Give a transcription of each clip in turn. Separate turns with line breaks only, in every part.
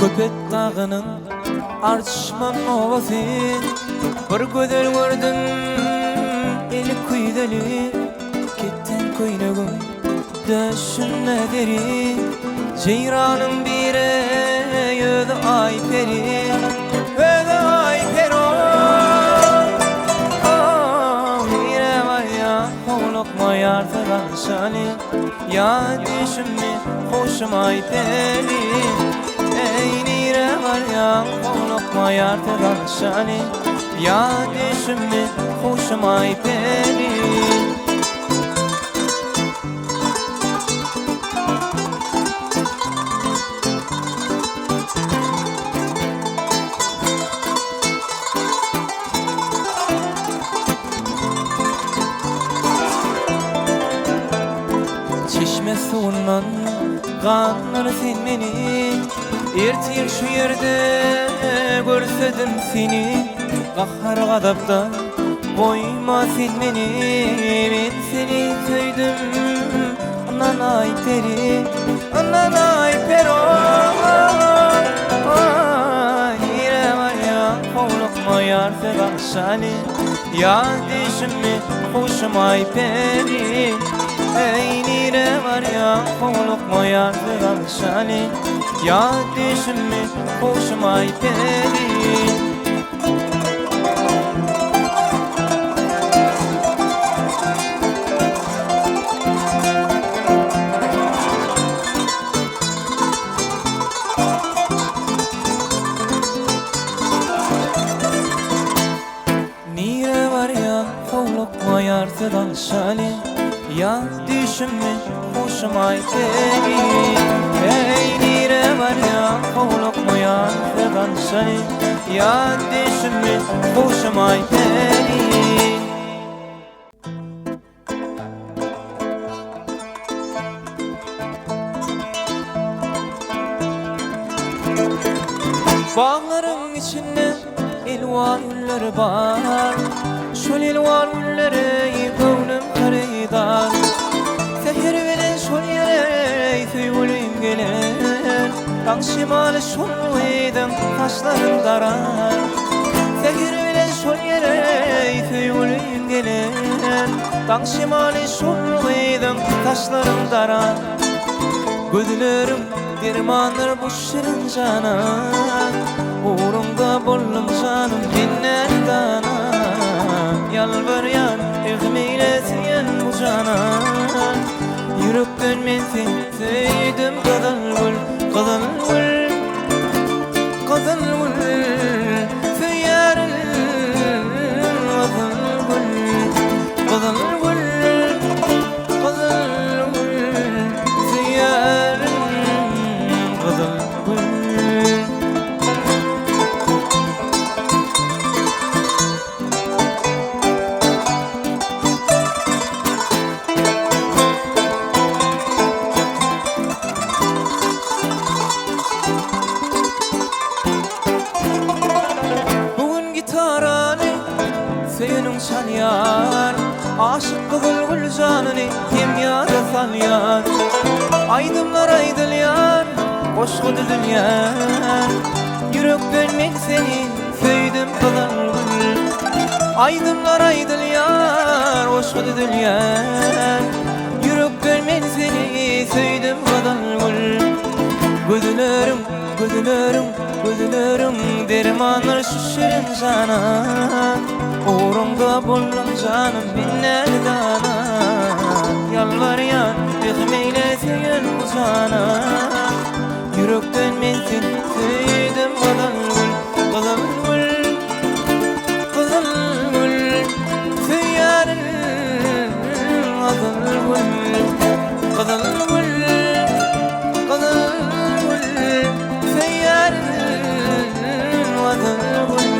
Köpek dağının arçman ovası, bir gözel gördüm eli kuydeli. Kettin koynagım döşünne deri, ceyranın bire yüzü ay peri, yüzü ay peri. Yine var ya kovlukma yartıran şali, ya düşümü hoşum ay peri. Nire var ya kovlukma yartıran şali, ya düşümü hoşum ay peri. Çeşme suundan kanlar sen meni, ertir şu yerde görsedim seni. Kahhar gadaptan koyma sen beni, ben seni söydüm anan ay peri, anan ay peri. Yine var ya kovlukma yar sevan şali, ya düşümü hoşum ay peri. Nire var ya kovlukma yar sevan şali, ya düşümü hoşum ay peri. Kovlukma yartıdan şali, ya düşümü hoşum ay peri. Hey nire var ya kovlukma yartıdan şali, ya düşümü hoşum ay peri. Bağların içinde elvan güller var, şol elvan güllere gönlüm karıydar. Seher veren şol yere söyleyim gelen, dağ şimalı şol edin taşlarım darar. Seher veren şol yere söyleyim gelen, dağ şimalı şol edin taşlarım darar. Gözlerim dermanır bu şirin cana, uğrumda bollum canım binler dana. Yalvaryan evmeylesin bu cana, yürekten men seni söyledim kadın gül, kadın gül, kadın gül. Söylerim kadın gül, kadın gül, kadın gül. Söylerim kadın gül. Senin çalyar, aşık kızıl gül canını hem yada salyar. Aydımlar aydılıyar, hoş gudülüyar. Yürekten men seni söyledim kızıl gül. Aydımlar aydılıyar, hoş gudülüyar. Yürekten men seni söyledim kızıl gül. Gözlerim, gözlerim, gözlerim dermanlar şu şirin cana, uğrumda bollum canım binler dana. Yalvaryan ekmeylesin bu cana, yürekten men seni söyledim kadın gül, kadın gül, kadın gül. Söylerim kadın gül, kadın gül, kadın gül. Söylerim kadın gül.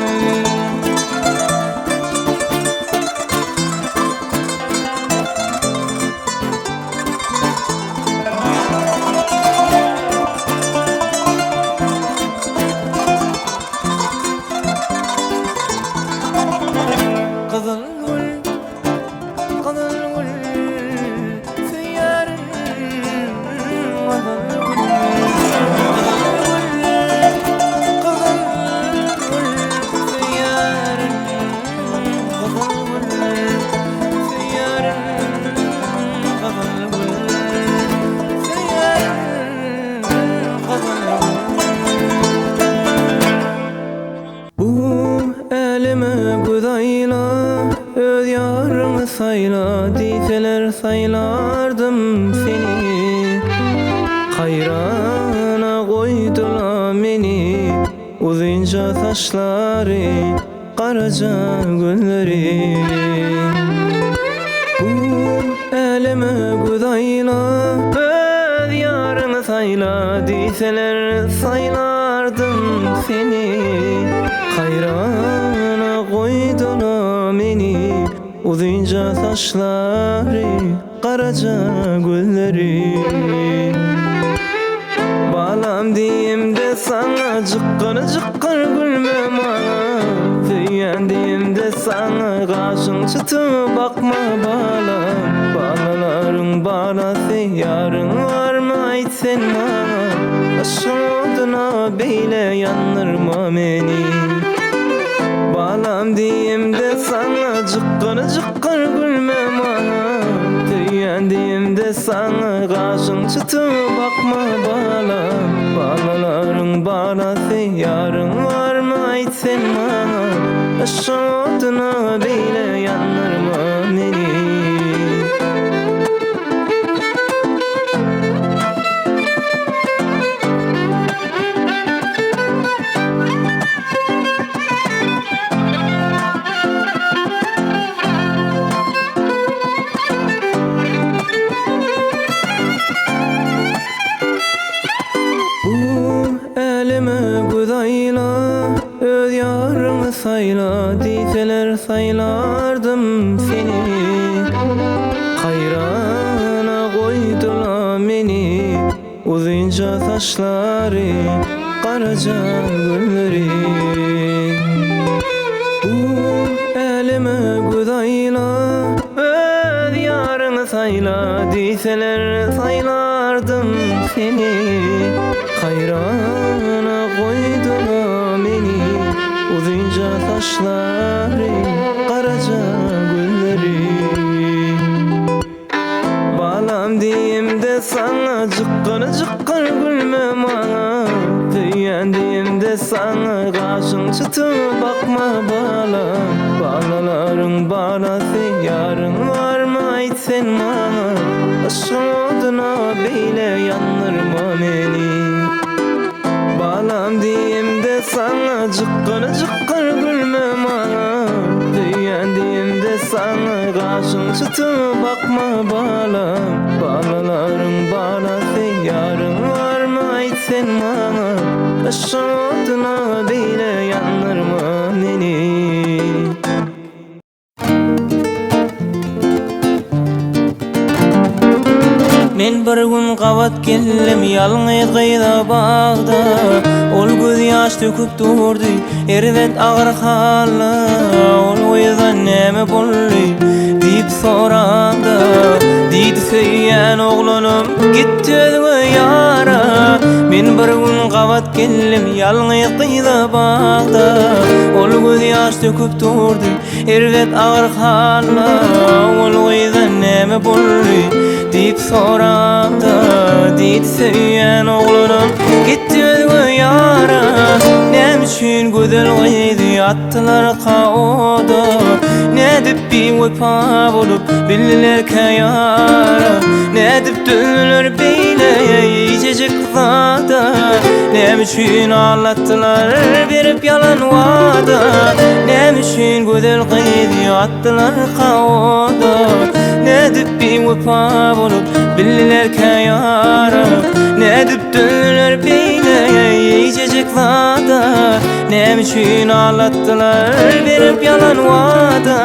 Hayrana koydular meni uzunca taşları, karaca gülleri. Bu elime gudayla öz yarını sayla diseler saylardım seni. Hayrana koydular meni uzunca taşları, karaca gülleri. Balam diyeyim de sana cıkkır cıkkır gülme bana, Feyen diyeyim de sana kaşın çıtı bakma balam. Balaların balası yarın var mı aytsen bana, Aşağıdına beyle yanırma beni. Balam diyeyim de sana cıkkır cıkkır gülme bana, Feyen diyeyim de sana kaşın çıtı bakma balam. Balaların balası yarın var mı aytsen bana, Aşağıdına beyle yanırma beni. Elime gudayla öz yarını sayla diseler saylardım seni. Hayrana koydular meni uzunca taşları, karaca gülleri. Bu elime gudayla öz yarını sayla diseler saylardım seni. Hayrana koydular meni uzunca taşları, karaca gülleri. Balam diyeyim de sana cıkkır cıkkır gülme bana, Feyen diyeyim de sana kaşın çıtı bakma balam. Balaların balası yarın var mı aytsen bana, Aşağıdına beyle yanırma beni. Balam diyeyim de sana cıkkır cıkkır gülme bana, Feyen diyeyim de sana kaşın çıtı bakma balam. Balaların balası yarın var mı aytsen bana, Aşağıdına beyle yanırma beni. Men bir gün qavat kellim yalňyz gyýda bagda, ol göz ýaş töküp durdy erwet agyr halla. Ol oýdan näme boldy diýip soramda, diýdi söýýän oglanym gitdi özüňe ýara. Men bir gün qavat kellim yalňyz gyýda bagda, ol göz ýaş töküp durdy erwet agyr halla. Ol oýdan näme boldy diýip soramda, diýdi söýýän oglanym gitdi özüňe ýara. Näme üçin gözel gyýdy atdylar kaoda, nädip bir wepa bolup bildiler ýara. Nädip dönüler beýle ýejek zada, näme üçin allatdylar berip ýalan wada. Näme üçin gözel gyýdy atdylar kaoda, nädip bir wepa bolup bildiler ýara. Nädip dönüler beýle ýejek zada, näme üçin allatdylar berip ýalan wada.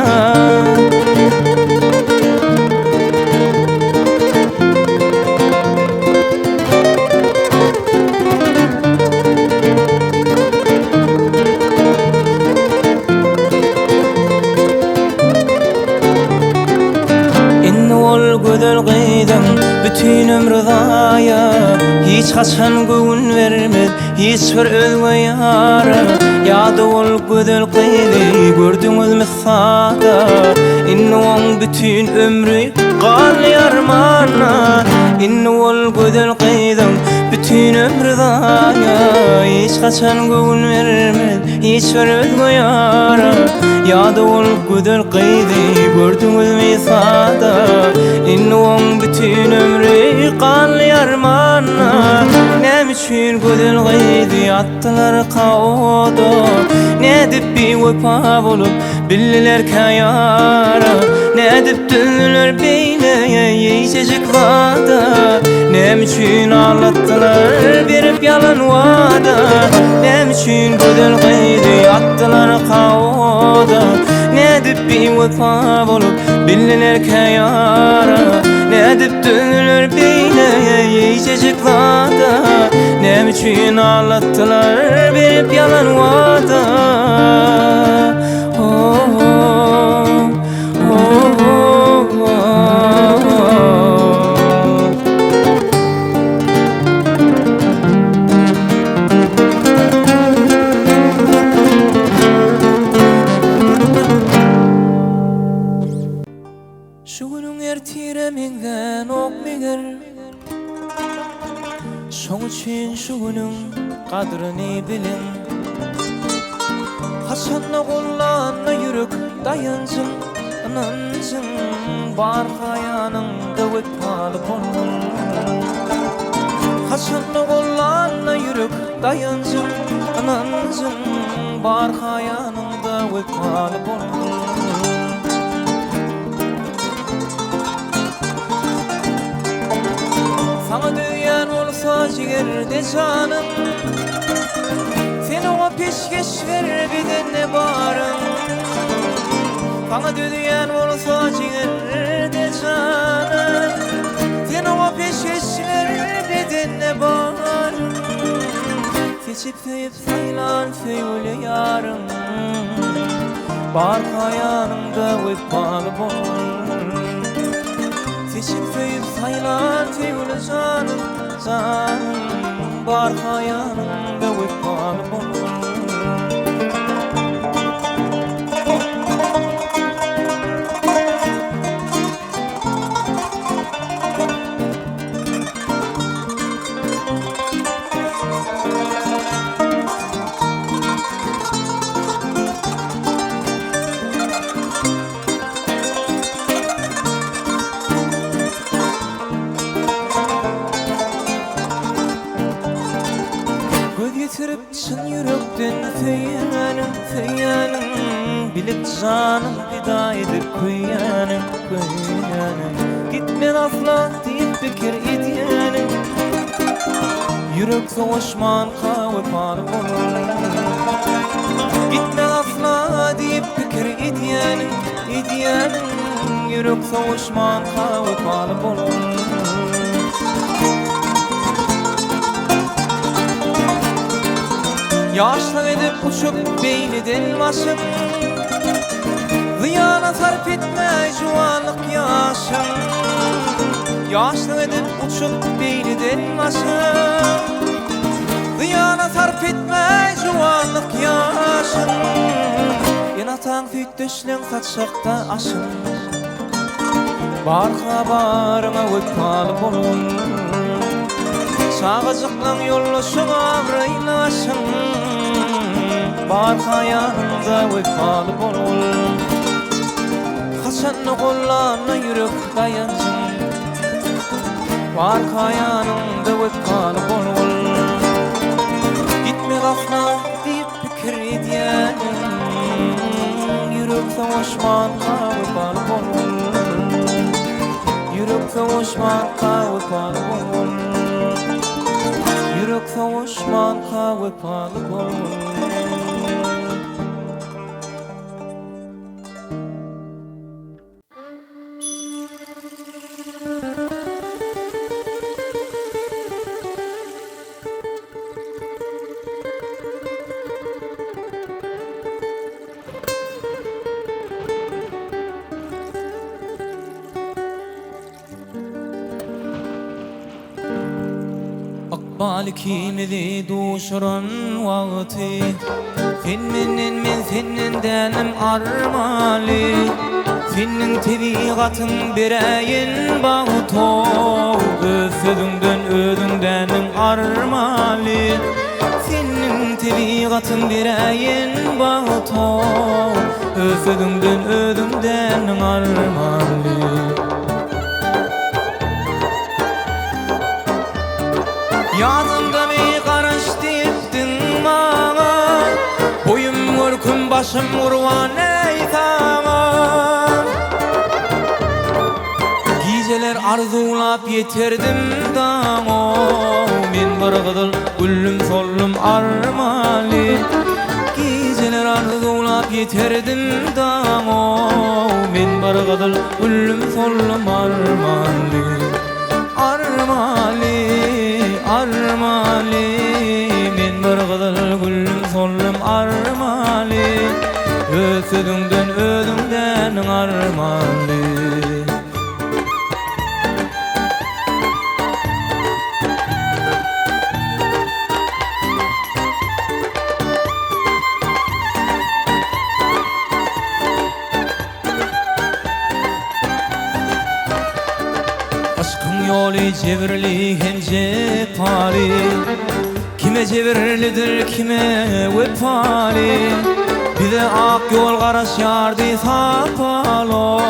Gödel gıydın bütün ömrü zaya, hiç kaçan göğün vermez hiç bir özüne yara. Ýady ol gödel gıydy gördüňizmi sada, inni oň bütün ömrü galýar mana. Inni ol gödel gıydın bütün ömrü zaya, hiç kaçan göğün vermez hiç bir özüne yara. Ýady ol gödel gıydy gördüňizmi sada, inni oň bütün ömrü galýar mana. üçün gödel gıydı attılar kaoda. Ne dip bir vefa bulup billiler kayara. Ne dip dönüler beyleye yiyecek vada. Ne üçün ağlattılar verip yalan vada. Ne üçün gödel gıydı attılar kaoda. Ne dip bir vefa bulup billiler kayara. Ne dip dönüler beyleye yiyecek vada. Ne üçün ağlattılar verip yalan vada. Şu günün ertireminden ok bilir. Şoň üçin şu günün kadryny bilin. Haşanna gollanna yürek dayansın, anansın. Bar hayanыңda ötpaly bolun. Haşanna gollanna yürek dayansın, anansın. Bar hayanыңda ötpaly bolun. Sana düyen olsa ciğerde canım, sen o peşkeş ver bir de ne barın. Sana düyen olsa ciğerde canım, sen o peşkeş ver bir de ne barın. Seçip sevip sayılan söyle yarın, bar kayanımda ötpalı bolun. Seçip söyüp sayılan sevgili canım, canım. Bar hayanımda ötpalı bolun. Getirip çın yürekten feyanım, feyanım. Bilip canım fida edip kuyyanım, kuyyanım. Gitmen asla deyip bekir edyanım. Yürek soğuşman kavip alıp olur. Gitmen asla deyip bekir edyanım, edyanım. Yürek soğuşman kavip alıp olur. Yaşlı edip uçup beyniden başım, ziyana sarf etme juvanlık yaşım. Yaşlı edip uçup beyniden başım, ziyana sarf etme juvanlık yaşım. Yanatan süt düşlen saçakta aşım, bar habarına ötpalı bolun. Çağıcıklan yollaşım ağrıylaşım, bar hayanımda ötpalı bolun. Haşanna gollanna yürek dayansın, bar hayanımda ötpalı bolun. Gitme gafla deyip fikir edyanım, yürek savaşman kavpalı bolun. Yürek savaşman kavpalı bolun. Yürek savaşman kavpalı bolun. Balikimizi duşuran vakti, senin men senin denim armali. Senin tebigatın bireyin bağıto, özüdünden özündenim armali. Senin tebigatın bireyin bağıto, özüdünden özündenim armali. Yadımda bir başım kurban ey tamam. Geceler arzulap yeterdim dağo, men bir gydıl güllüm sollum armali. Geceler arzulap yeterdim dağo, men bir gydıl güllüm sollum armali. Armali, armali, men bir gydıl güllüm sollum armali. Ösüdüngden ödüngden armali. Aşkın yolu cebirli hem cepali, kime cebirlidir kime vefali. Bir de ak yol garaş yardı sapalo,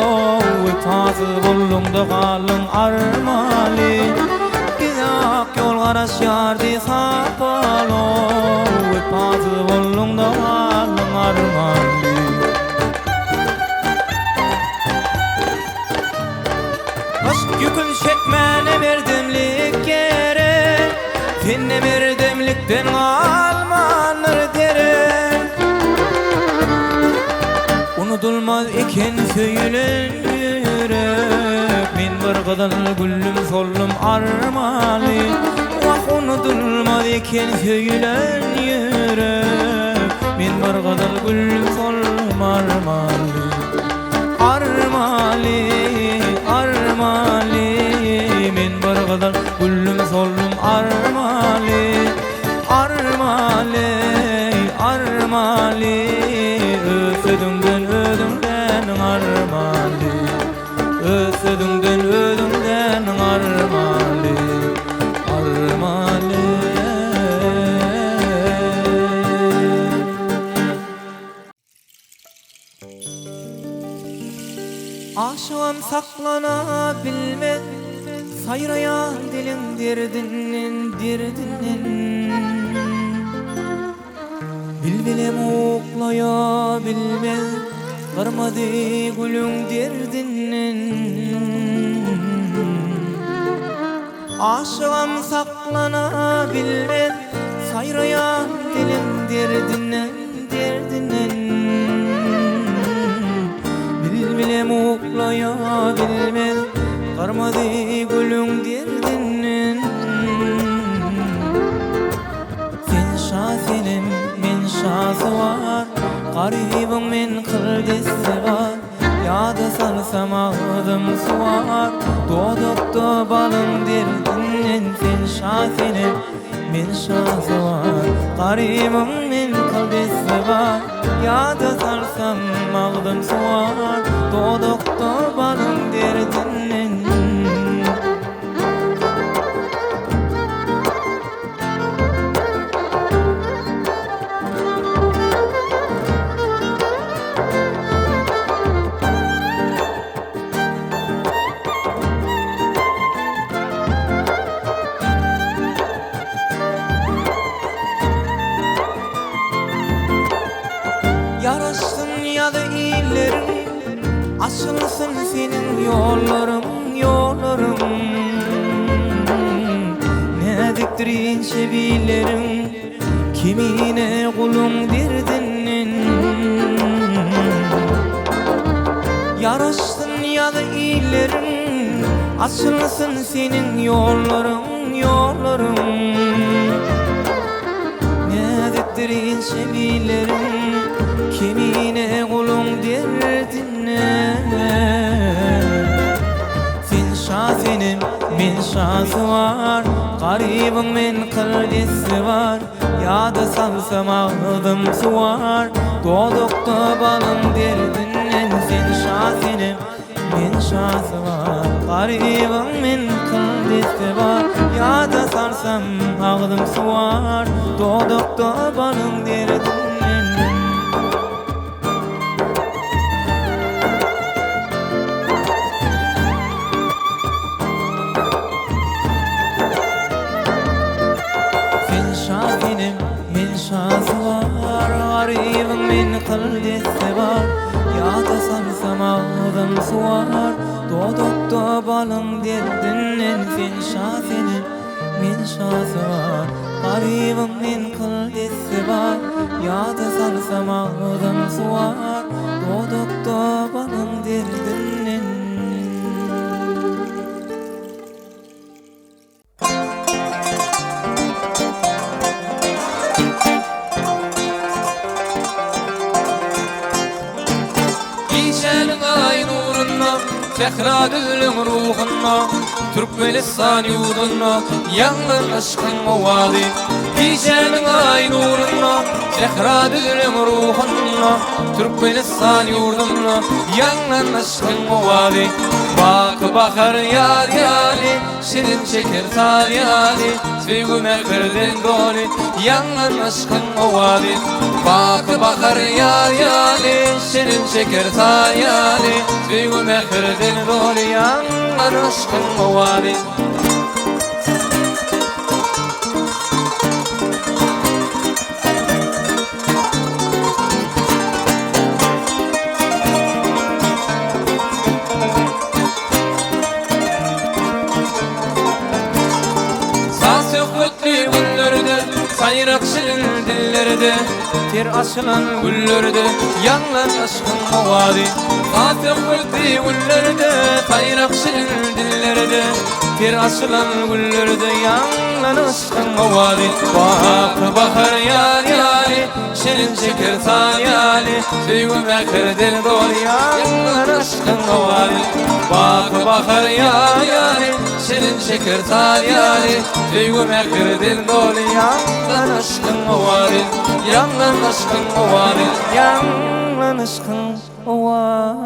vefasız buldum da kalın armali. Bir de ak yol garaş yardı sapalo, vefasız buldum da kalın armali. Aşk yükün çekmene merdemlik gerek, senne merdemlikten almanır derim. Unutulmaz eken söylen yürek, men bir gydıl güllüm sollum armali. Vah unutulmaz eken söylen yürek, men bir gydıl güllüm sollum armali. Armali, armali, men bir gydıl güllüm sollum armali. Armali, armali, ösüdüngden ödüngden armali. Ösüdüngden ödüngden armali. Armali. Aşığım saklana bilmez, sayrayan dilin derdinden derdinden. Bilbilem oklaya bilmez, kırmadı gülün derdinden. Aşığım saklana bilmez, sayrayan dilin derdinden derdinden. Bilbilem oklaya bilmez, karmadı gülün derdinden. Sen şasenim, men şası var, garibim men kıldesi var. Yada salsam ağzım suvar, doğdukta balım derdinden. Sen şasenim, men şası var, garibim men kıldesi var. Yada salsam ağzım suvar, doğdukta balım derdinden. Yaraşsın ya da iyilerin, açılsın senin yolların, yolların. Ne diktirin şebilerin, kimine kulun derdinden. Yaraşsın ya da iyilerin, açılsın senin yolların, yolların. Ne diktirin şebilerin, kimine kulun derdine. Sen şasenim, men şası var, garibim men kıldesi var. Yada salsam ağzım suvar, doğdukta balım derdinden. Sen şasenim, men şası var, garibim men kıldesi var. Yada salsam ağzım suvar, doğdukta balım derdinden. Şahinim, men şası var, Garibim men kıldesse var Yada salsam ağzım suar Dodukta balın derdinden sen şasenin Men şası var Garibim men kıldesse var Yada salsam ağzım suar Dodukta balın derdinden Fehra düzlüm ruhunna Türkmenistan yurdunna Yangın aşkın muvadi Giycenin ay nurunna Fehra düzlüm ruhunna Türkmenistan yurdunna Yangın aşkın muvadi Bak bakar yar yari Şirin çeker tal yari Sevgüme kırdın doli Yangın aşkın muvadi Bak bakar yar yari Şirin çeker tal yari Sevgüme kırdın doli Yangın aşkın muvadi Sayrak şirin dillerde Ter açılan güllerde Yanlan aşkın muvadi Gafir kıldı güllerde Sayrak şirin dillerde Ter açılan güllerde Yanlan aşkın muvadi Bak bakar yar yari Şirin çeker tayyali Sevgüme kırdın dolu Yanlan aşkın muvadi Bak bakar yar yari Şirin çeker tayyali Sevgüme kırdın dolu Yanlan aşkın muvadi Yanlan aşkın muvadi Yanlan aşkın muvadi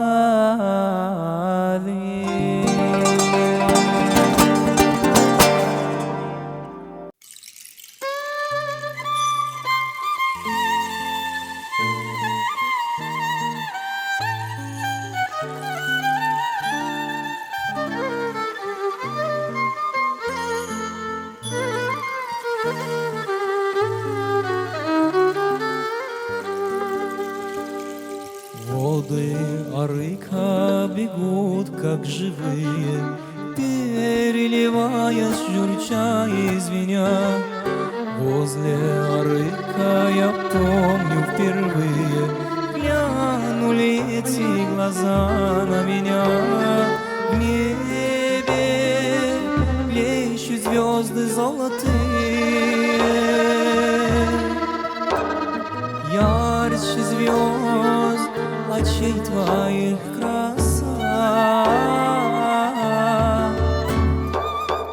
Воды Арыка бегут, как живые, переливаясь, журча и звеня. Возле Арыка я помню впервые глянули эти глаза на меня. В небе блещут звезды золотые, ярче звезд очей твоих краса.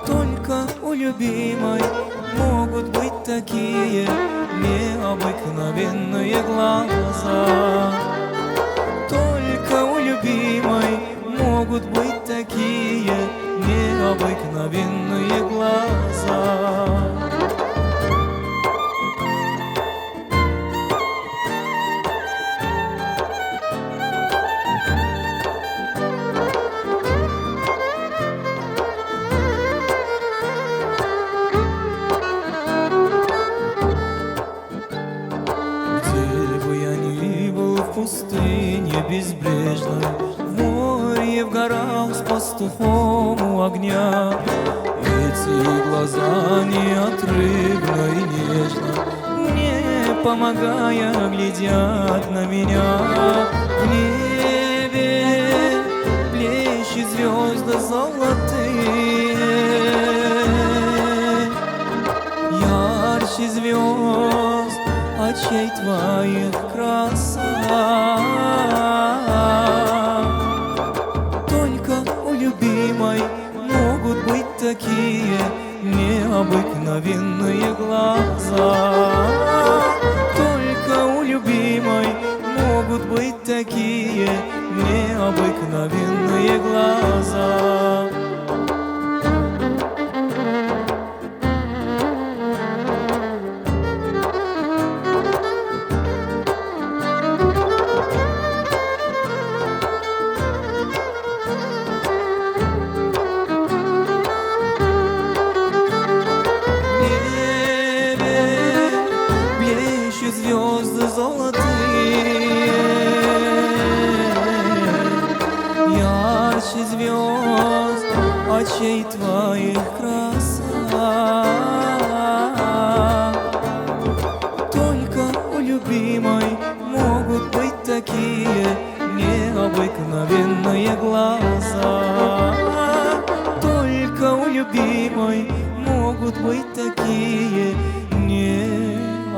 Только у любимой могут быть такие необыкновенные глаза. Только у любимой могут быть такие необыкновенные глаза. Пустыне безбрежной, в море, в горах с пастухом у огня. Эти глаза неотрывно и нежно, мне помогая, глядят на меня. В небе блещут звезды золотые, ярче звезд очей твоих краса. Только у любимой могут быть такие необыкновенные глаза. Только у любимой могут быть такие необыкновенные глаза.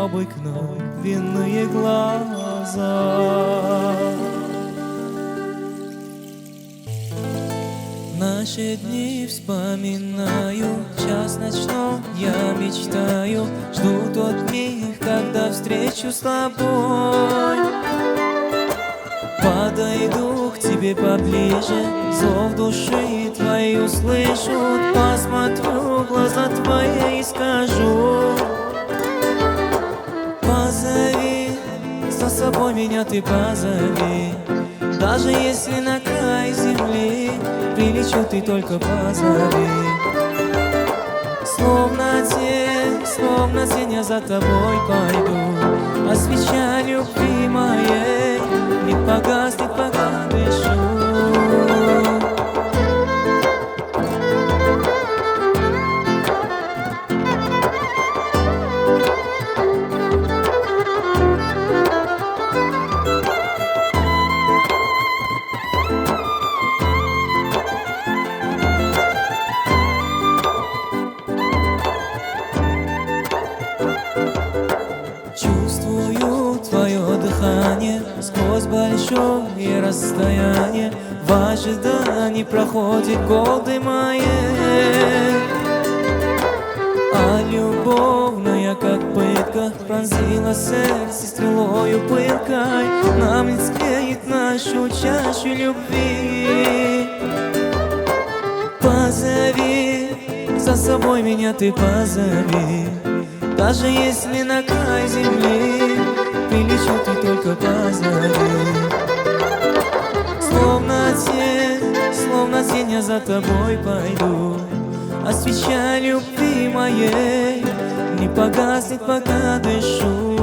обыкновенные глаза. Наши дни вспоминаю, час ночной я мечтаю, жду тот миг, когда встречу с тобой. Подойду к тебе поближе, зов души твоей услышу, посмотрю в глаза твои и скажу: позови, за собой меня ты позови. Даже если на край земли прилечу, ты только позови. Словно тень я за тобой пойду, а свеча любви моей не погаснет, пока дышу. Чувствую твое дыхание сквозь большое расстояние. В ожидании проходят годы мои, а любовная, как пытка, пронзила сердце стрелою пылкой. Нам не склеит нашу чашу любви. Позови, за собой меня ты позови. Даже если на край земли прилечу, ты только позови. Словно тень я за тобой пойду, а свеча любви моей не погаснет, пока дышу.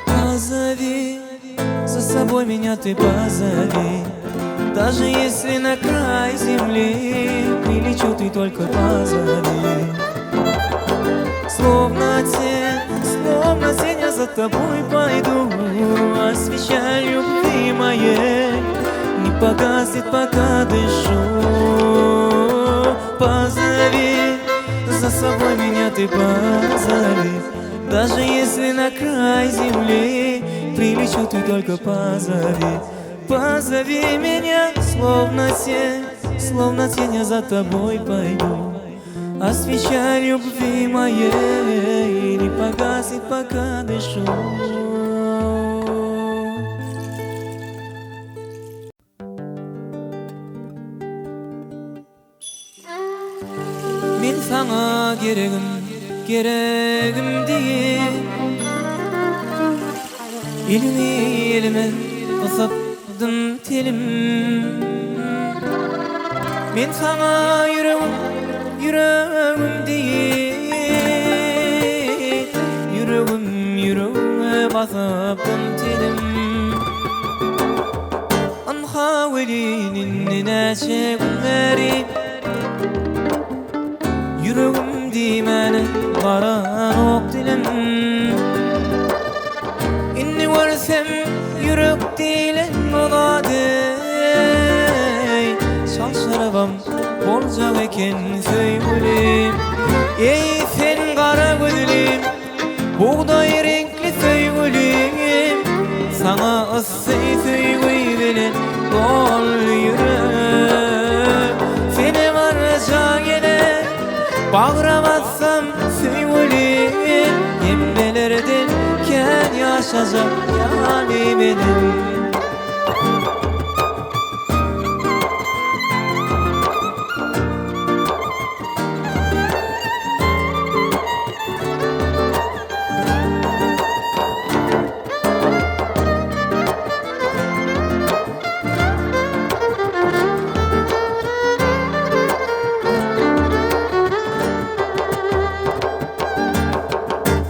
Позови, за собой меня ты позови. Даже если на край земли прилечу, ты только позови. Словно тень я за тобой пойду, а свеча любви моей не погаснет, пока дышу. Позови, за собой меня ты позови. Даже если на край земли прилечу, ты только позови. Позови меня, словно тень я за тобой пойду, а свеча любви моей не погаснет, пока дышу. Мен саңа керегім değil. Elime kısattın telim. Men sana yüreğim değil. Yüreğime basattın telim. An havelinin neşe günleri, yüreğim dimene varan ok dilim. İnni varsam yürek dilen oladey. Şalşarabam bolcak eken söygülüm. Ey sen kara gözlüm, buğday renkli söygülüm. Sana ıssay söygüy bilen dol yürek. Seni varca gene bağıramazsam söygülüm. Yemmelerden ken yaşayacak yani benim.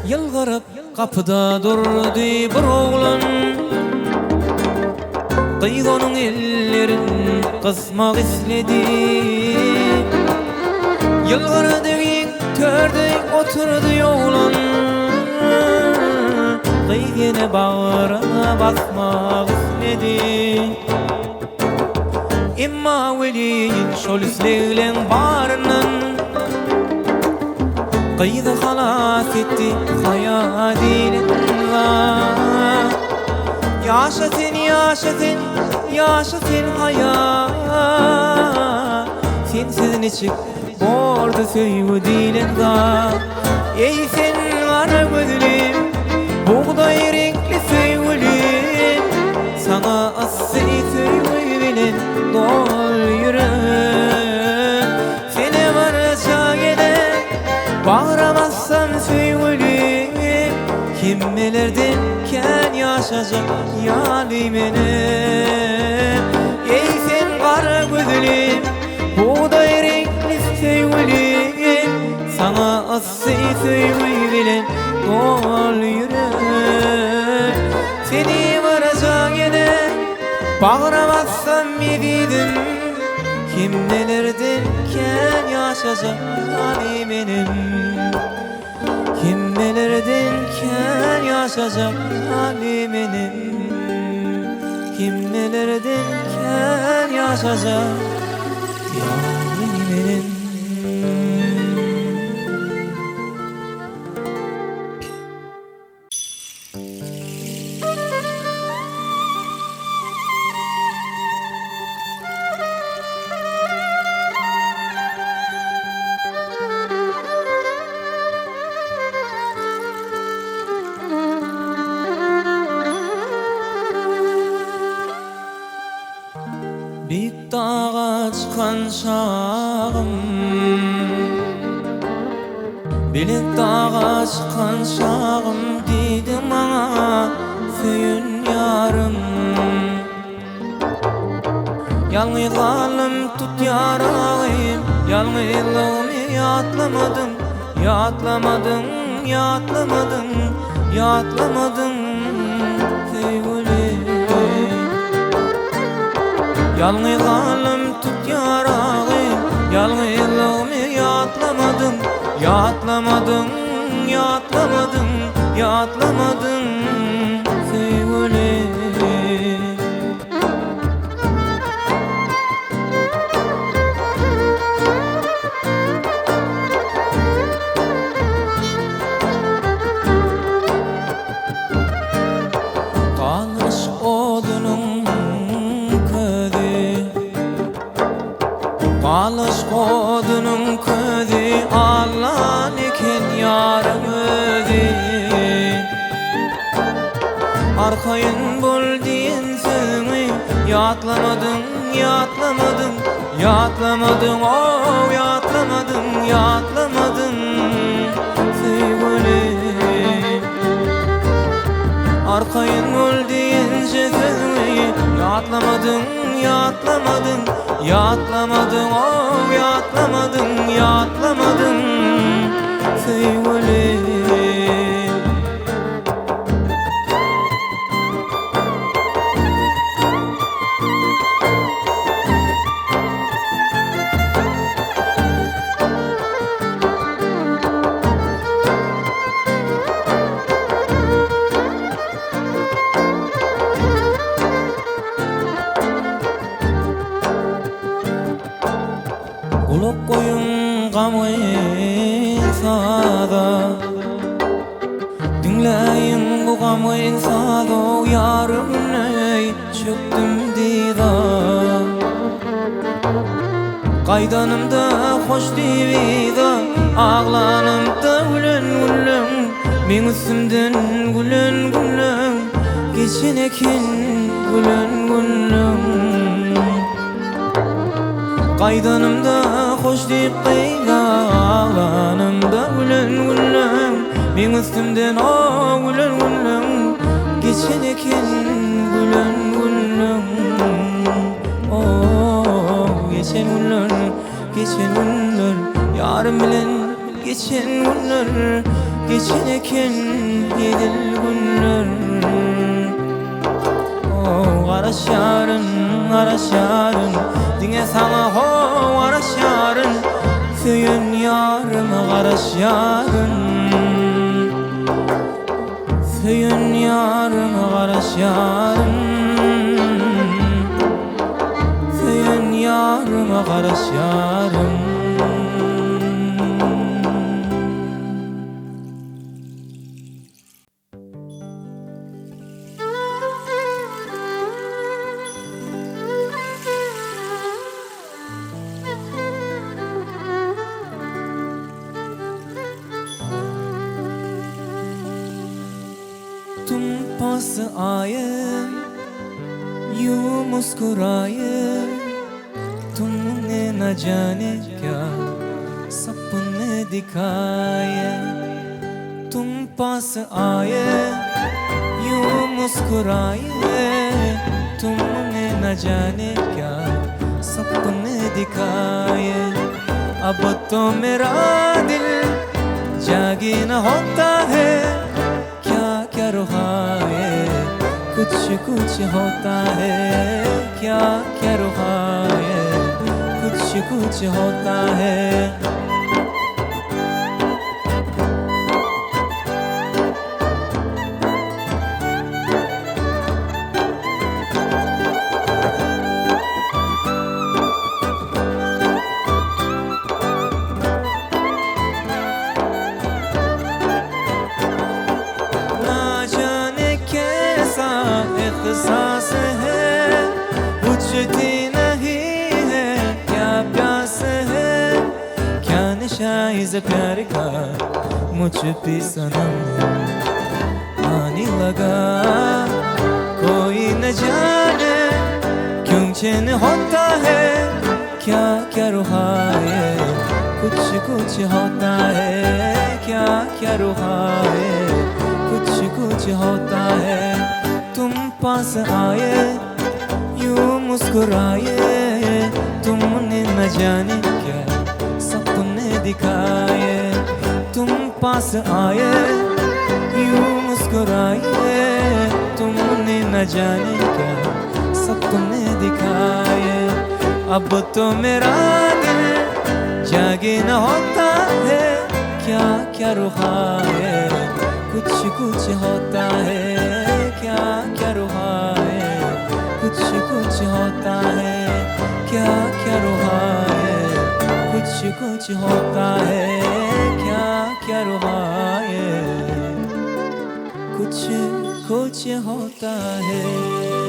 Yılgırıp kapıda durdu bir oğlan. Kıydı onun ellerin kısmak istedi. Yılgını degin tördük oturdu yoğlan. Kıydığını bağrına basmak istedi. İmma veliyin şol üsleğilen barının Kıydı halas etti hayadinin. Yaşa sen, yaşa sen, yaşa sen hayat. Sensiz neçik bordu söýgü dilen zat. Ey sen kara gözlüm, buğday renkli söýgülim. Sana asy söýgü bilen dol ýürek. Sene barça gelen bağıramazsam söýgülim. Kimmelerden kän ýaşajak ýaly menem. Ey sen kara gözlüm, buğday renkli söýgülim. Sana asy söýgü bilen dol ýürek. Seni barça gelen bağıramazsam medim. Kimmelerden kän ýaşajak ýaly menem. Kimmelerden kän ýaşajak ýaly menem. Kimmelerden kän ýaşajak ýaly menem. Büyük dağa çıkan şağım, Bilik dağa çıkan şağım, dedi bana söyün yarım. Yalnızlığım tut yarayım, yalnızlığımı yatlamadım, yatlamadım, yatlamadım, yatlamadım sevgilim. Yalnızlığım tut yarayım, yalnızlığımı yatlamadım, yatlamadım, yatlamadım, yatlamadım sevgilim. Kalmış odunun ködi, kalmış odunun ködi, Allah'ın iken yarın ödi. Arkayın bol diyen sözünü yatlamadım, yatlamadım, yatlamadım, oh yatlamadım, yatlamadım sevgilim. Arkayın bol diyen sözünü yatlamadım, yatlamadım, yatlamadım, oh yatlamadım, yatlamadım sevgilim. Kulak koyun gamın sada, dinleyin bu gamın sada. Yarım ney çöktüm dida, kaydanımda hoş divida, ağlanımda gülen gülen. Men üstümden gülen gülen, geçen ekin gülen gülen. Kaydanımda hoş deyip kıyla, ağlanımda gülen gülen. Men üstümden o gülen gülen, geçen ekin gülen gülen. Oh geçen gülen, geçen gülen. Yarım bilen geçen gülen, geçen ekin yedil gülen. Oh kara araş yarın Dine sana ho araş yarın Söyün yarım araş yarın Söyün yarım araş yarın Söyün yarım araş yarın तुम पास आए यूं मुस्कुराए तुमने न जाने क्या सपने दिखाए तुम पास आए यूं मुस्कुराए तुमने न जाने क्या सपने दिखाए अब तो मेरा दिल जागी न होता है क्या रुहा है कुछ कुछ होता है क्या क्या रुहा है कुछ कुछ होता है एहसास है बुझती नहीं है क्या प्यास है क्या नशा इस प्यार का मुझ पे सनम आने लगा कोई न जाने क्यों चैन होता है क्या क्या रुहा है कुछ कुछ होता है क्या क्या रुहा है कुछ कुछ होता है तुम पास आए यूं मुस्कुराए तुमने न जाने क्या सपने दिखाए तुम पास आए यूं मुस्कुराए तुमने न जाने क्या सपने दिखाए अब तो मेरा दिल जागे न होता है क्या क्या रुहा है कुछ कुछ होता है क्या क्या रुहा है कुछ कुछ होता है क्या क्या रुहा है कुछ कुछ होता है क्या क्या रुहा है कुछ कुछ होता है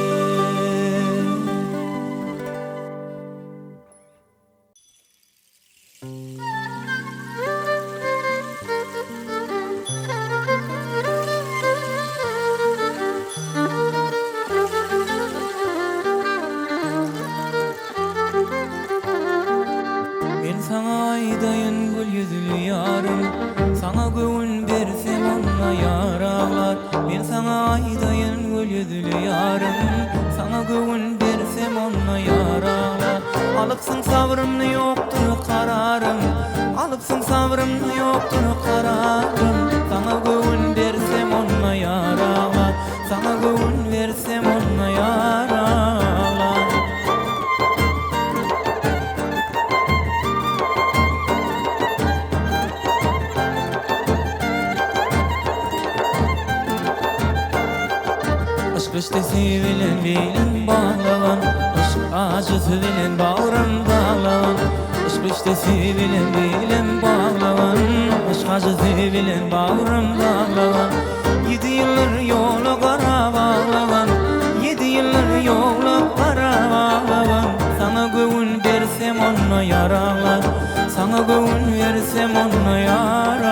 Sana aydayın gül yüzlü yarım Sana güvün versem onunla yar ağlar Ben sana aydayın gül yüzlü yarım Sana güvün versem onunla yar ağlar Alıpsın sabrımlı yoktur kararım Alıpsın sabrımlı yoktur kararım Sana güvün versem onunla yar ağlar Sana güvün versem onunla yar ağlar Aşk işte sevilen bilen bağlavan Aşk acısı bilen bağrım bağlavan Aşk işte sevilen bilen bağlavan Aşk acısı bilen bağrım bağlavan 7 yıllar yola kara bağlavan 7 yıllar yola kara bağlavan Sana güvün versem onunla yaralar Sana güvün versem onunla yaralar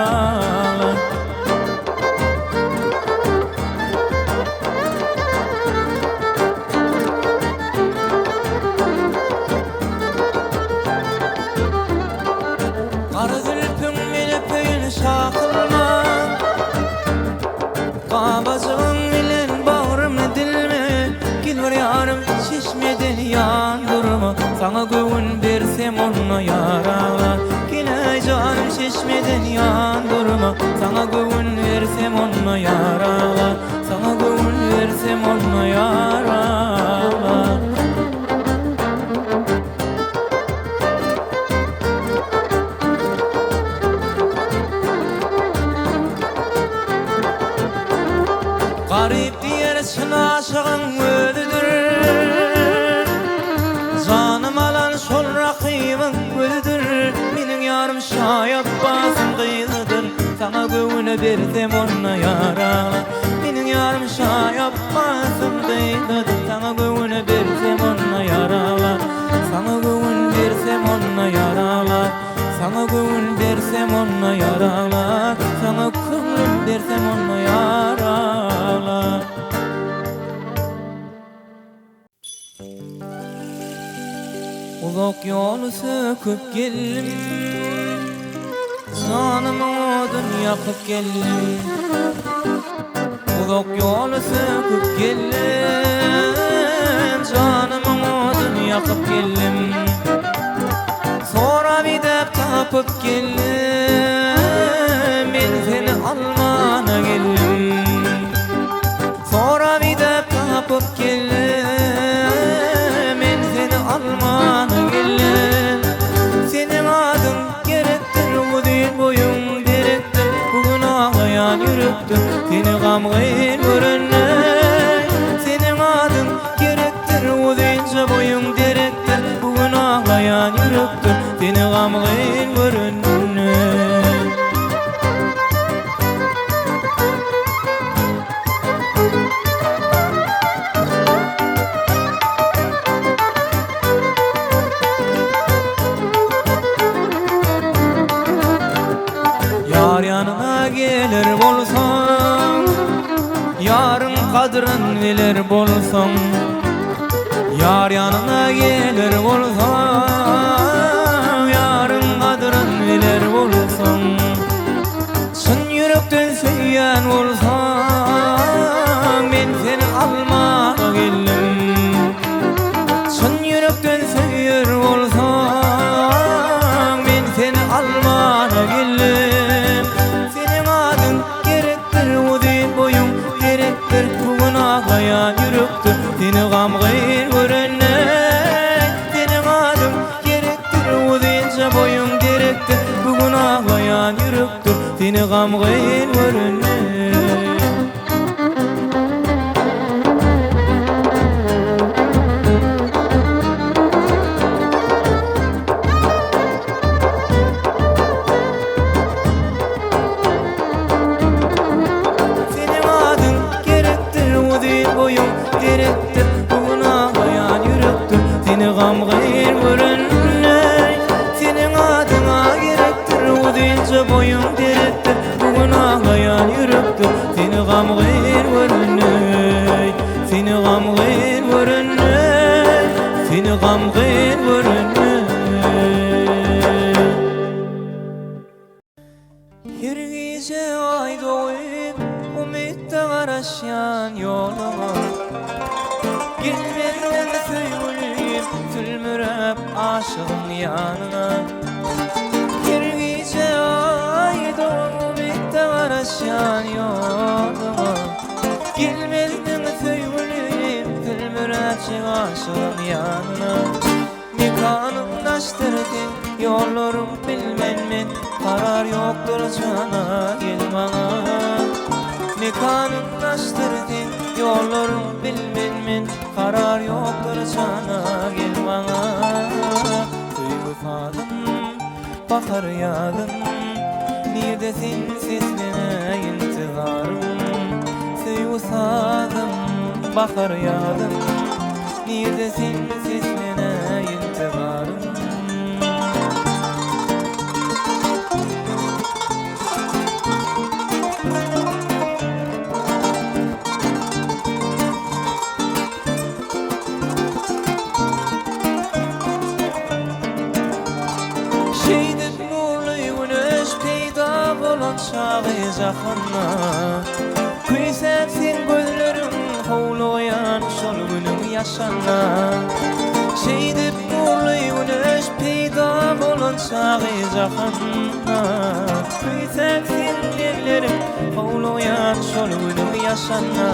şakılma Kabacığın bilen bağrımı dilme Gel var yarım çeşmeden yan durma Sana güvün versem onunla yaralar Gel canım çeşmeden yan durma Sana güvün versem onunla yaralar Sana güvün versem onunla yaralar gözüdür. Meniň ýarym Şahy Abbasym gyzydyr. Sana göwüne bersem onna ýaralar. Meniň ýarym Şahy Abbasym gyzydyr. Sana göwüne bersem onna ýaralar. Sana göwün bersem onna ýaralar. Sana göwün bersem onna ýaralar. Sana köňlüm bersem onna ýaralar. Uzak ýoly söküp geldim, janymy odun ýakyp geldim. Uzak ýoly söküp geldim, janymy odun ýakyp geldim. Sonra bidep tapıp geldim, men seni almana geldim. Sonra bidep tapıp geldim, men seni almana geldim. Senin adın gerektir, bu değil boyun direktir. Bugün ağlayan yürektir, seni gamgayın görünler. Senin adın gerektir, bu deyince boyun direktir. Bugün ağlayan yürektir, seni gamgayın görünler. Yar yanına gelir bolsaň, yarın kadrın bilir bolsaň. Yar yanına gelir bolsaň, yarın kadrın bilir bolsaň. Çyn yürekden söýýän bolsaň, men seni almana geldim. Çyn yürekden söýýär bolsaň, men seni almana geldim. Senin adın gerektir, o değil boyun gerektir. Bugün ağlayan yürektir, seni gamgayın görenler. Senin adın gerektir, o deyince boyun gerektir. Bugün ağlayan yürektir, seni gamgayın görenler. Gerektir, bugün ağlayan yürektir, seni gamgayın görenler. Senin adına gerektir, o deyince boyun gerektir. Bugün ağlayan yürektir, seni gamgayın görenler. Seni gamgayın görenler, seni gamgayın görenler. Her gece ay doğup umutda garaşan yoluma gelmeden söýülüp sülmürep aşığın yanına. Her gece ay doğup umutda garaşan yoluma gelmeden söýülüp sülmürep aşığın yanına. Mekanımdaştırdın yollarım bilmen men, karar yoktur cana gel bana. Mekanımdaştırdın yollarım bilmen men, karar yoktur cana gel bana. Duygusadım, bakar yadım, neredesin sesline intizarım. Duygusadım, bakar yadım, neredesin sesline intizarım. Şeydip nurlu güneş peyda bolan çağı jakynna. Küysep sen gözlerim howlayan şol günüm yaşanna. Şeydip nurlu güneş peyda bolan çağı jakynna. Küysep sen gözlerim howlayan şol günüm yaşanna.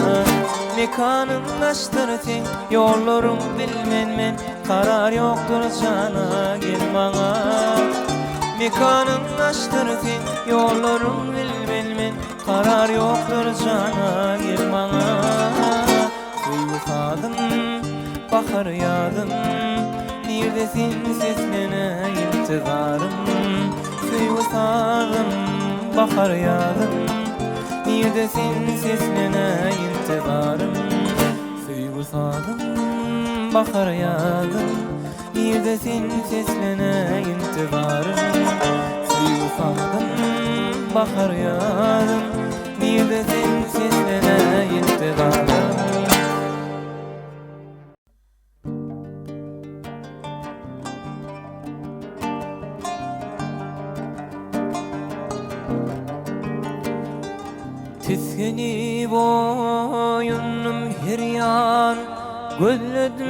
Mekanımdaştırdın yollarım bilmen men, karar yoktur cana gel bana. Mekanımdaştırdın yollarım bilmen men, karar yoktur cana gel bana. Duygusadım, bakar yadım, neredesin sesmene intidarım Süyusalım bahar yağdım Neredesin seslene intidarım Süyusalım bahar yağdım Neredesin seslene intidarım Süyusalım bahar yağdım Neredesin seslene intidarım Tüskeni boyunum her yan gözledim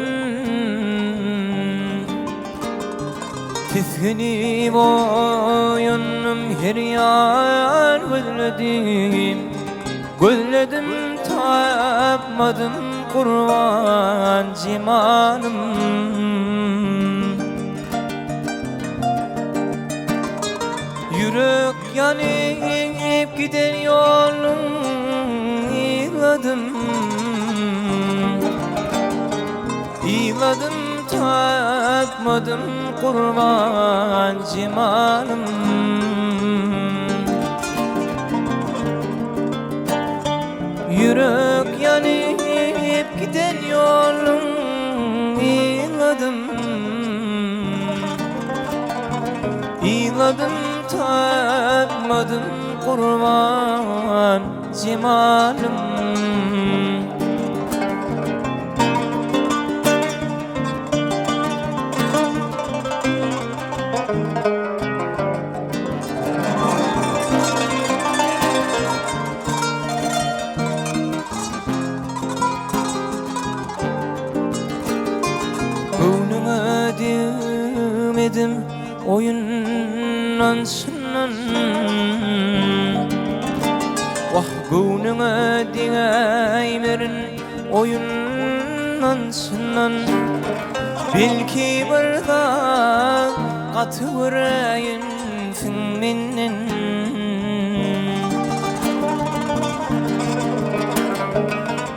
Tüskeni boyunum her yan gözledim Gözledim tapmadım kurban cimanım Yürek yanıp giden yolum İladım tatmadım kurban cimanım Yürek yanıp giden yolum İladım tatmadım kurban cimanım Gönlüme demedim oyundan sınan Vah gönlüme demerin oyundan sınan Belki bir da katı yüreğinsin menin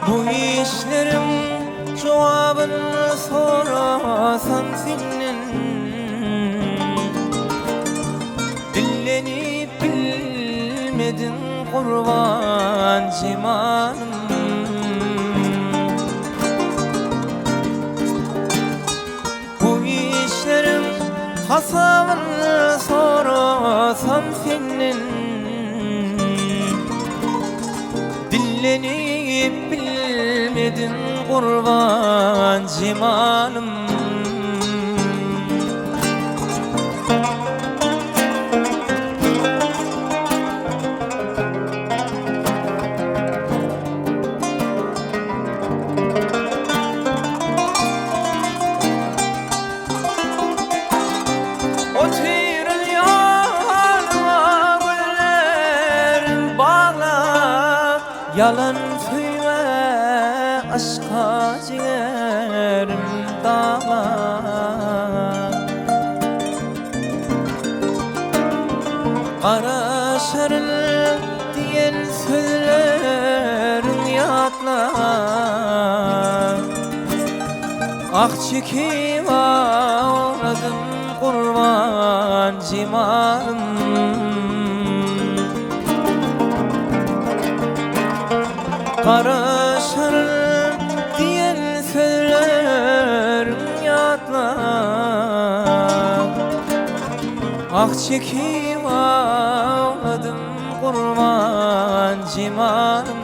Bu işlerim cevabını sorasam senin Dillenip bilmedin kurban cimanım Bu işlerim hasabını sorasam senin Dillenip bilmedin kurban cimanım O tirin yanıma güllerin bağla Yalan söyle aşka ciğerim dağla Kara şarıl diyen sözlerin yatla Ah çekip ağladım kurban cimanım Kara şarıl diyen sözlerin yatla Ah çekip ağladım kurban cimanım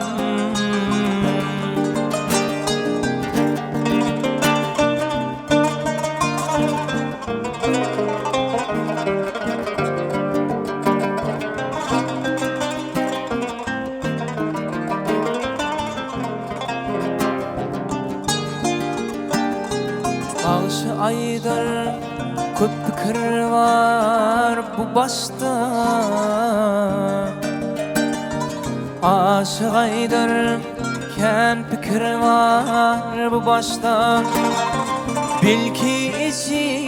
Ağışı aydır köp fikir var bu başta Aşık aydır ken fikir var bu başta Belki içi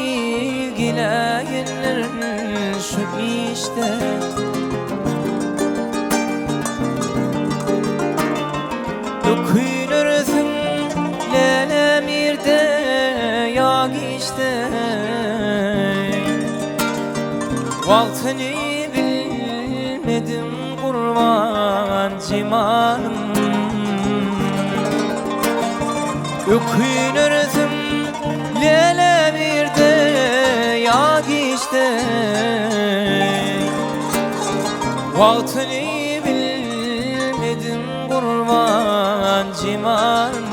gileyenlerin şu işte Dökülürsün lelemirde yağ işte Vaktini bilmedim kurban cimanım. Ökünürdüm lele bir de yak işte. Vaktini bilmedim kurban cimanım.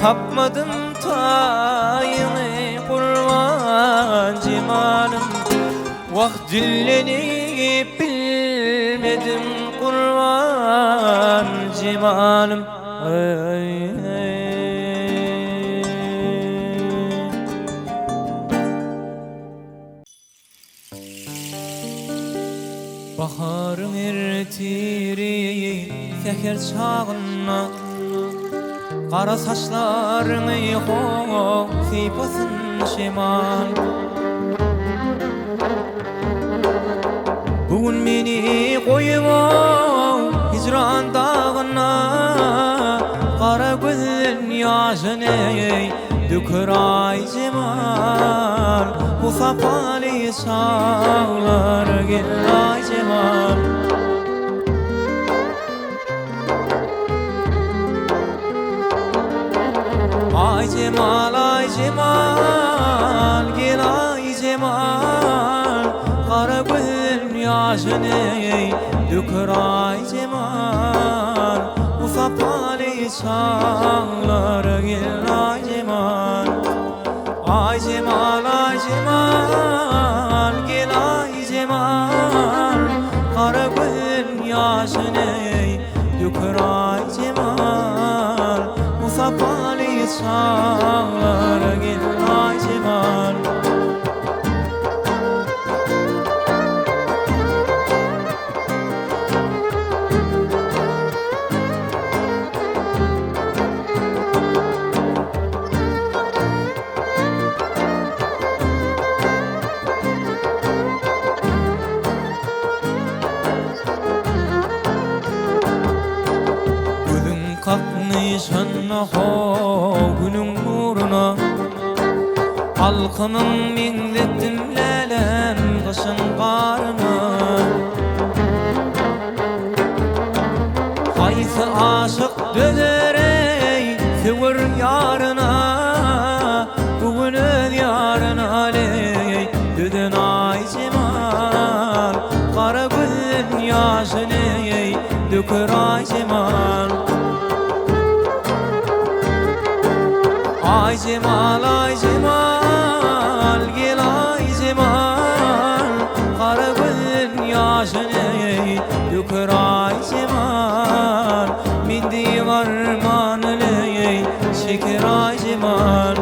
Tapmadım tayını kurban cimanım. Vah dillenip bilmedim kurban cimanım. Baharın ertiri teker çağına, kara saçlarını hofif olsun şimal. Bugün meni koyup hicran dağına, kara gözün yaşını dökür ay cemal. Bu sapalı çağlar gel ay cemal. Ay cemal, ay cemal, gel ay cemal. Kara gözün yaşını dökür ay cemal. Bu sapalı çağlar gel ay cemal. Ay cemal, ay cemal, gel ay cemal. Kara gözün yaşını dökür ay cemal. Bu sapalı çağlar gel ay cemal. Kalkmışsın ho günün nuruna, halkımın minlettim lelen kışın karını. Haysi aşık dönerey sevir yarına, bugün öz yarına aley düdün ay cemal. Kara gözün yaşını dökür ay cemal. Ay cemal, ay cemal, gel ay cemal. Kara gözün yaşını dökür ay cemal. Mindi varmanını çeker ay cemal.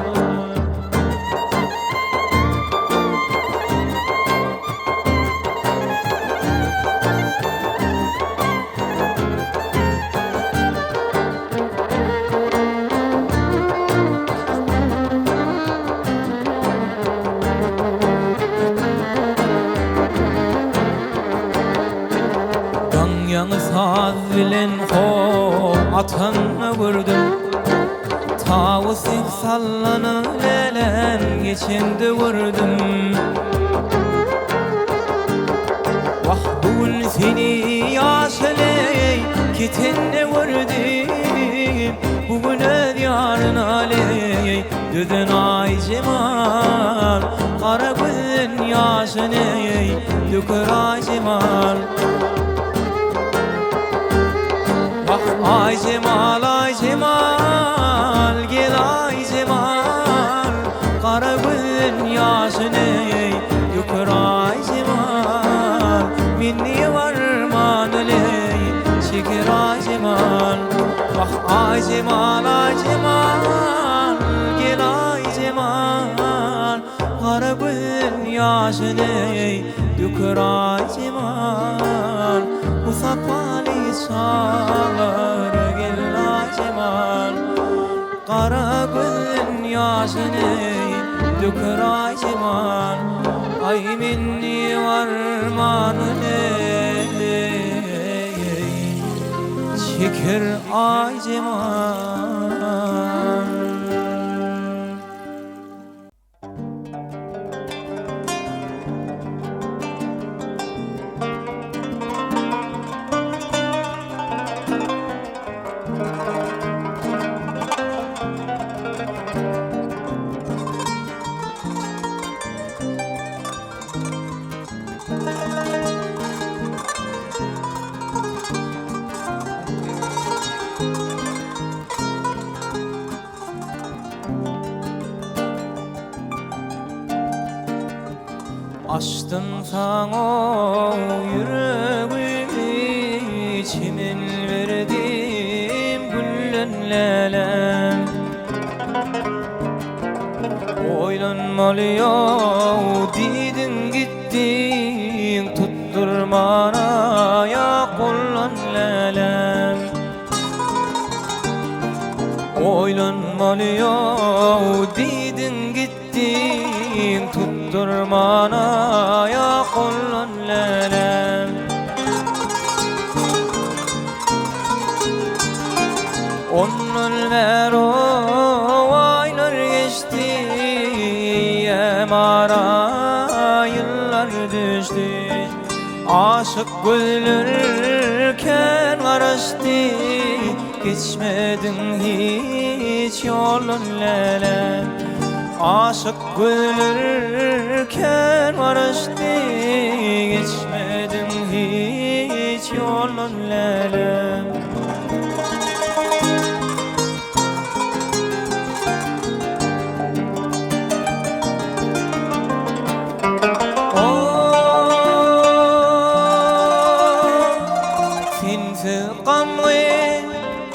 Yanı saz bilen ho atanı vurdum. Tavusik sallanı lelen geçendi vurdum. Vah bugün seni yaşaley kitenne vurdum. Bugün öz yarın aley düdün ay cemal. Kara gözün yaşını dökür ay cemal. Ay cemal, ay cemal, gel ay cemal. Kara gözün yaşını dökür ay cemal. Minni varmanını çeker ay cemal. Ay cemal, ay cemal, gel ay cemal. Kara gözün yaşını dökür ay cemal. Bu sapalı çağlar gel ay cemal. Kara gözün yaşını dökür ay cemal. Ay minni varmanını çeker ay cemal. Açtım sana yüreğimi, çimin verdim güllenlelem. Oylanmalı ya didin gittin, tutturmana ya kullan lelem. Oylanmalı ya didin gittin, tutturmana ya kullan lelem. Onun vero aylar geçti, emara yıllar düştü. Aşık gülürken karıştı, geçmedin hiç yolun lelem. Aşık gülürken karıştı, geçmedin hiç yolun lelem.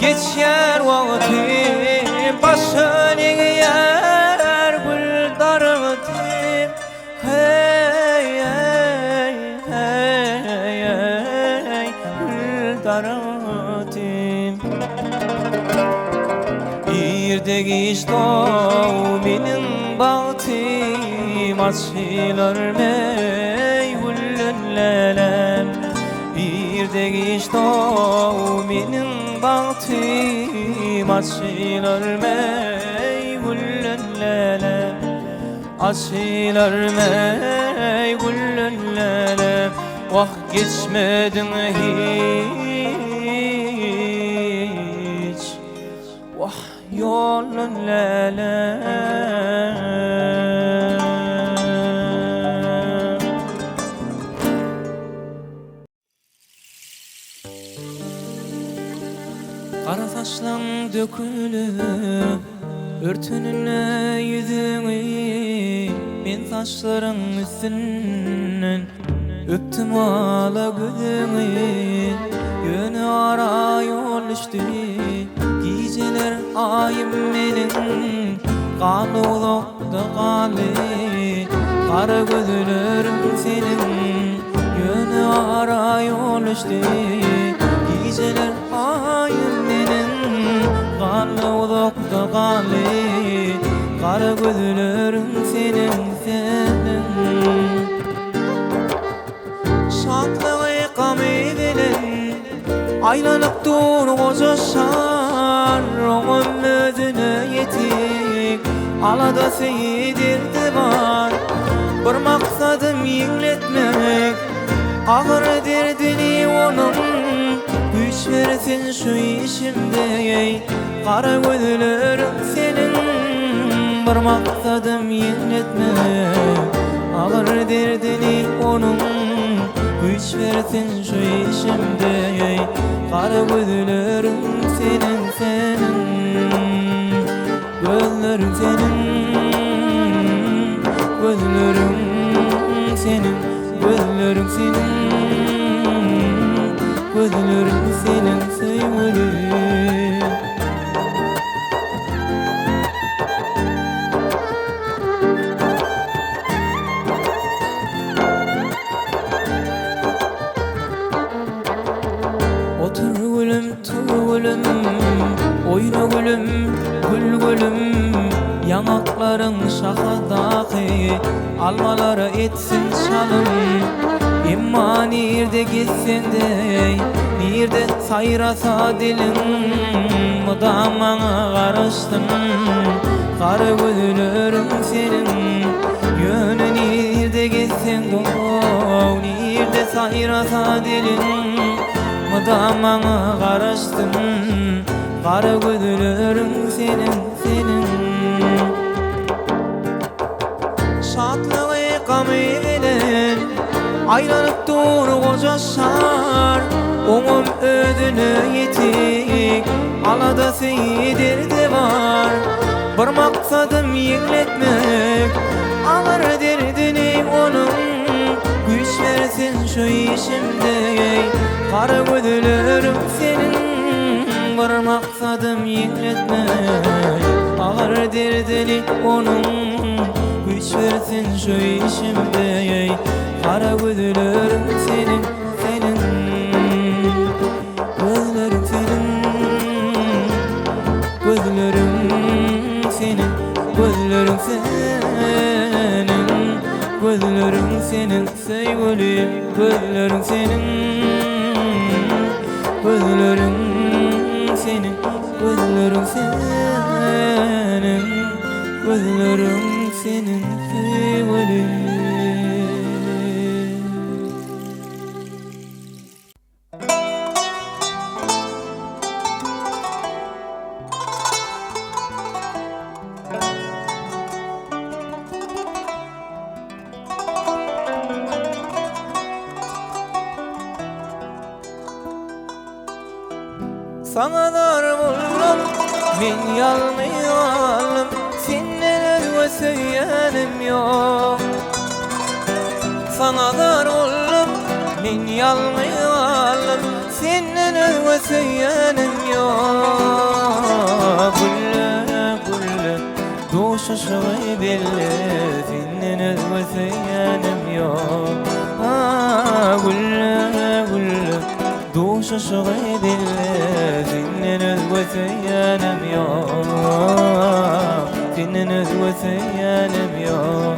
Geçer vaktim, başını yer gül darıtım. Hey hey hey hey gül darıtım. İrdek işte benim bağıtım, açılar mey güllenlelem. İrdek işte benim bağıtım, açılar mey güllenlelem. Açılar mey güllenlelem. Vah geçmedin hiç, vah yolun lelem. Kara saçlan dökülüp örtününe yüzünü, ben saçların üstünden öptüm ala gülünü. Yönü ara yol düştü, geceler ayım benim, kalı olukta kalı, kara gözlerim senin. Yönü ara yol düştü, geceler ayım benim, kalı olukta kalı, kara gözlerim senin, senin. Şatlığı kam edilen aylanıp dur koca şar, onun özüne yetik alada seydirdi var. Bir maksadım yinletmek, ağır derdini onun, güç versin şu işimde, kara gözlerim senin. Bir maksadım yinletmek, ağır derdini onun, güç versin şu işimde, kara gözlerim senin, senin. Gözlerim senin, gözlerim senin, gözlerim senin, gözlerim senin sevgilim. Otur gülüm, tur gülüm, oyna gülüm, gül gülüm. Yanakların şahadaki, almaları etsin çalım. İmma nerede gitsen de, nerede sayrasa dilin, mudamana karıştın, kara gözlerim senin. Yönü nerede gitsen de, nerede sayrasa dilin, mudamana karıştın, kara gözlerim senin, senin. Şatlığı kam edilen aylanıp dur koca şar, onun ödüne yetik alada seydirdi var. Bir maksadım yinletmek, ağır derdini onun, sen şu işimde Kara gözlerim senin bir maksadım yigletme Ağır derdeli onun güç versin şu işimde Kara gözlerim senin Gözlerim senin Gözlerim senin Gözlerim senin Gözlerim senin sevgilim Gözlerim senin Gözlerim senin Gözlerim senin Gözlerim senin sevgilim Sana dar oldum, ben yalmayalım Senden özge söylenim yok Sana dar oldum, ben yalmayalım Senden özge söylenim yok Gülle gülle, doşuşu belli Senden özge söylenim yok Gülle gülle doşuşu belli Senin özgü söylenim yok Senin özgü söylenim yok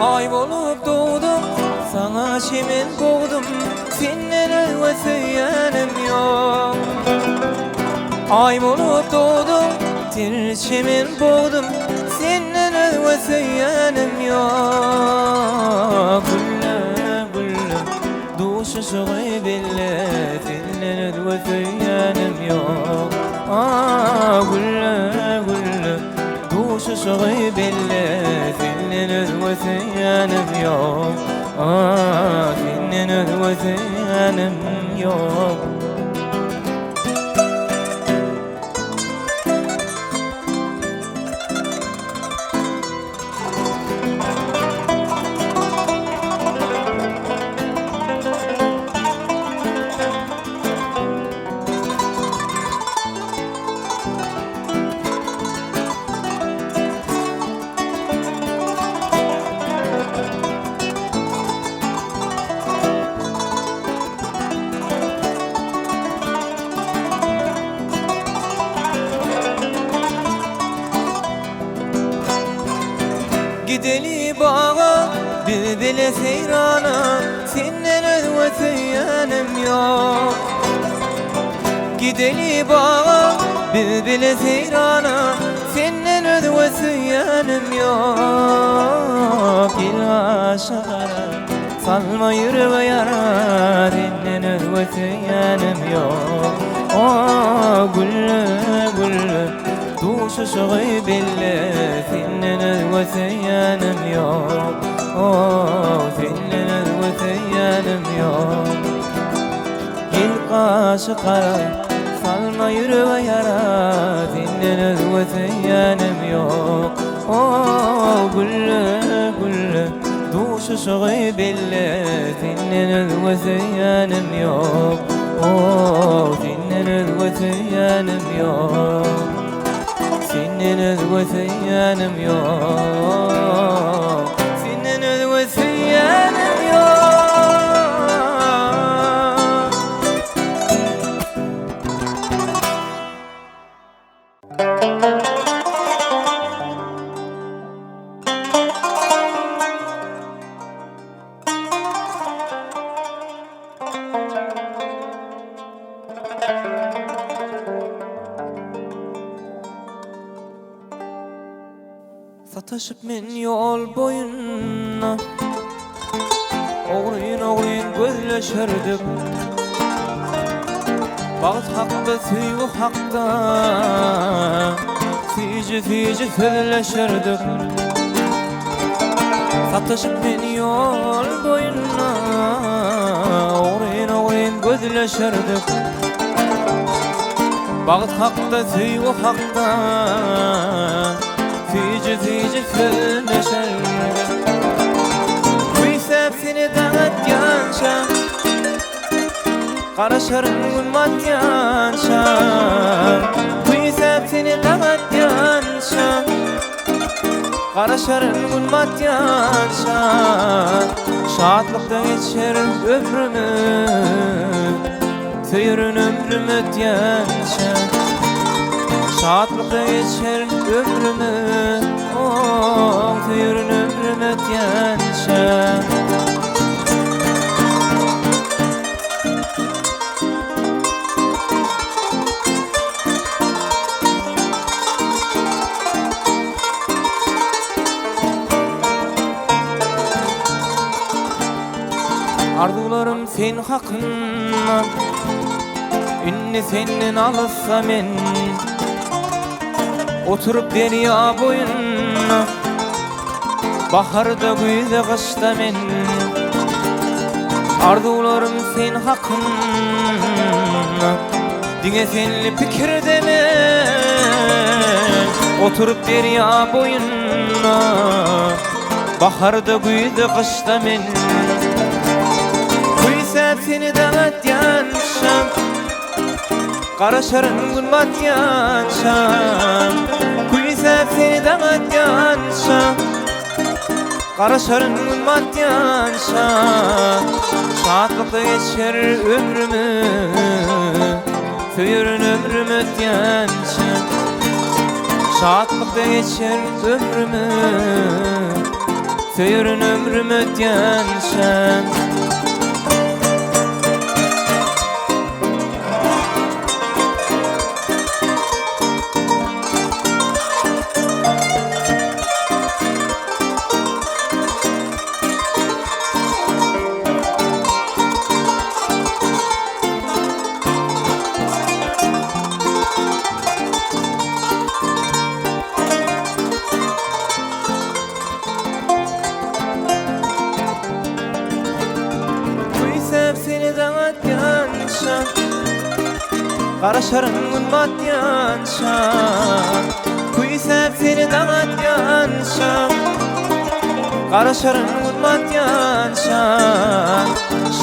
Ay bolup doğdum, sana çimen boğdum Senden özge söylenim yok Ay bolup doğdum, tir çimen boğdum Senden özge söylenim yok Gülle gülle, doşuşu belli Senden özge söylenim yok Gülle gülle, doşuşu belli Senin özgü söylenim yok Senin özgü söylenim yok Gideli bağa, bülbüle seyrana Senden özgü söylenim yok Gideli bağa, bülbüle seyrana Senden özgü söylenim yok Gel aşıklara, salma yüreğe yara Senden özgü söylenim yok Gülle gülle, doşuşu belli Senin özgü söylenim yok Senin özgü söylenim yok Gel kaşıklara, salma yüreğe yara Senden özgü söylenim yok Gülle gülle, doşuşu belli Senin özgü söylenim yok Senin özgü söylenim yok Senin özgü söylenim yok Senin özgü söylenim yok Sataşıp men yol boyuna Oğruyun oğruyun gözleşerdik Bağıt hakda, süygü hakda Fici fici sözleşerdik, satışıp beni yol boyuna, oğrayın gözleşerdik. Bağıt hakta, süyü hakta, fici fici sözleşerdik. Kuysep seni dağıt yanşa, Karaşarın gülmat yanşa. Kuysep seni dağıt yanşa, Karaşarın gülmat yanşa. Şadlıkta geçer ömrümüz, Tüyürün ömrümüz yanşa. Şadlıkta geçer ömrümüz, Tüyürün ömrümüz yanşa. Arzularım sen hakkınla, ünlü senden alırsa men, oturup derya boyunna, baharda güzde kışta men. Arzularım sen hakkınla, dine senli pikirde men, oturup derya boyunna, baharda güzde kışta men. Kuysep seni dağıt yanşam, Karaşarın gülmat yanşam. Kuysep seni dağıt yanşam, Karaşarın gülmat yanşam. Şadlıkta geçer ömrümüz, Tüyürün ömrümüz yanşam. Şadlıkta geçer ömrümüz, Tüyürün ömrümüz yanşam. Seni dağıt yanşa, Karaşarın gülmat yanşa. Kuysep seni dağıt yanşa, Karaşarın gülmat yanşa.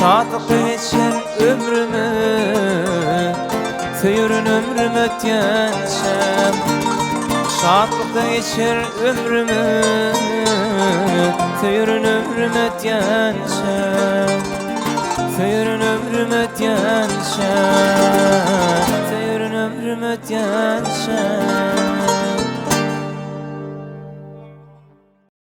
Şadlıkta geçer ömrümüz, Tüyürün ömrümüz yanşa. Şadlıkta geçer ömrümüz, Tüyürün ömrümüz yanşa. Tüyürün ömrümüz yanşa, Tüyürün ömrümüz yanşa.